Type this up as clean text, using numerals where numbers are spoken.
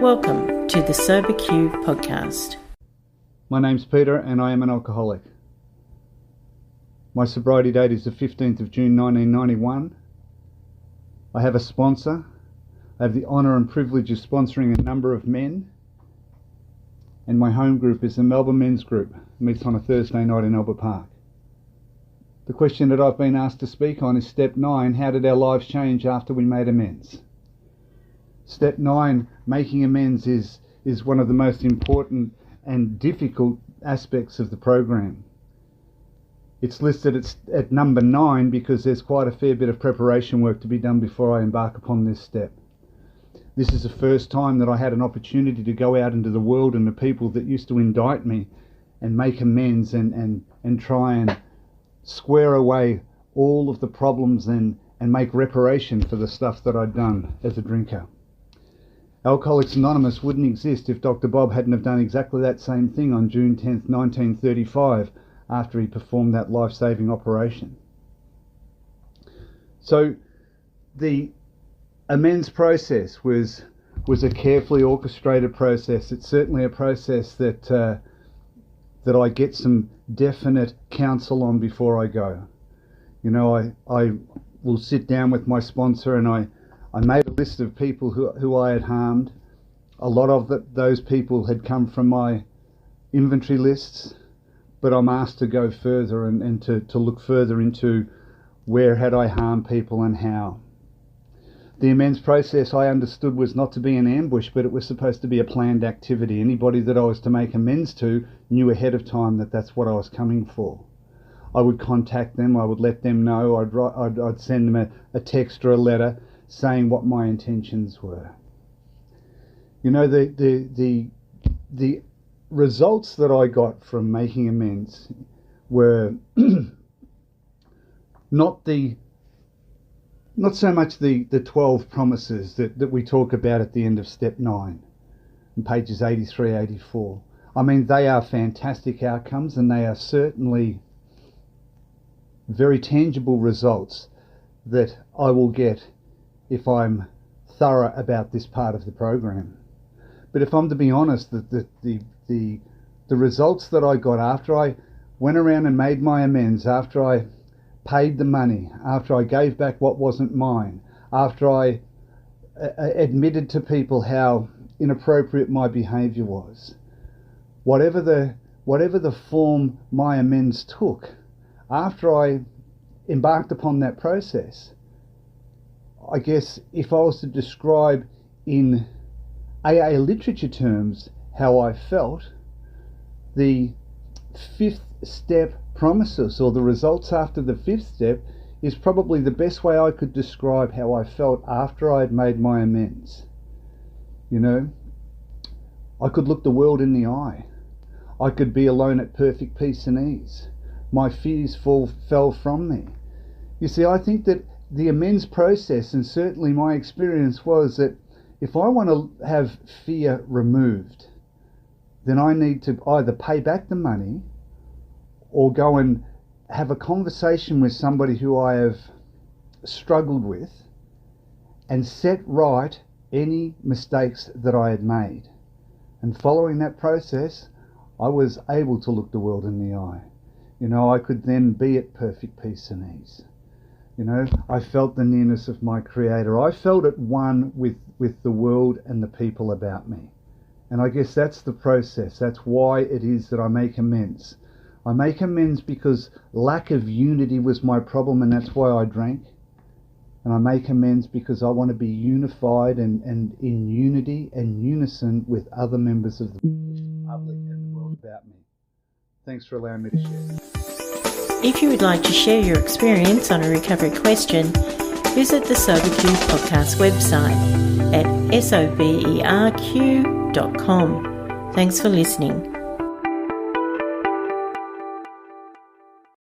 Welcome to the SoberQ podcast. My name's Peter and I am an alcoholic. My sobriety date is the 15th of June 1991. I have a sponsor. I have the honour and privilege of sponsoring a number of men. And my home group is the Melbourne Men's Group. It meets on a Thursday night in Albert Park. The question that I've been asked to speak on is Step 9, how did our lives change after we made amends? Step 9, making amends, is one of the most important and difficult aspects of the program. It's listed at number 9 because there's quite a fair bit of preparation work to be done before I embark upon this step. This is the first time that I had an opportunity to go out into the world and the people that used to indict me and make amends and try and square away all of the problems and make reparation for the stuff that I'd done as a drinker. Alcoholics Anonymous wouldn't exist if Dr. Bob hadn't have done exactly that same thing on June 10th, 1935, after he performed that life-saving operation. So the amends process was a carefully orchestrated process. It's certainly a process that I get some definite counsel on before I go. You know, I will sit down with my sponsor and I made a list of people who I had harmed. A lot of those people had come from my inventory lists, but I'm asked to go further and to look further into where had I harmed people and how. The amends process I understood was not to be an ambush, but it was supposed to be a planned activity. Anybody that I was to make amends to knew ahead of time that that's what I was coming for. I would contact them, I would let them know, I'd send them a text or a letter saying what my intentions were. You know, the results that I got from making amends were not so much the 12 promises that we talk about at the end of step 9, on pages 83, 84. I mean, they are fantastic outcomes and they are certainly very tangible results that I will get if I'm thorough about this part of the program. But if I'm to be honest, the results that I got after I went around and made my amends, after I paid the money, after I gave back what wasn't mine, after I admitted to people how inappropriate my behaviour was, whatever the form my amends took, after I embarked upon that process, I guess if I was to describe in AA literature terms how I felt, the 5th step promises, or the results after the 5th step, is probably the best way I could describe how I felt after I had made my amends. You know, I could look the world in the eye. I could be alone at perfect peace and ease. My fears fell from me. You see, I think that the amends process, and certainly my experience, was that if I want to have fear removed, then I need to either pay back the money or go and have a conversation with somebody who I have struggled with and set right any mistakes that I had made. And following that process, I was able to look the world in the eye. You know, I could then be at perfect peace and ease. You know, I felt the nearness of my Creator. I felt at one with the world and the people about me. And I guess that's the process. That's why it is that I make amends. I make amends because lack of unity was my problem, and that's why I drank. And I make amends because I want to be unified and in unity and unison with other members of the public and the world about me. Thanks for allowing me to share. If you would like to share your experience on a recovery question, visit the SoberQ podcast website at soberq.com. Thanks for listening.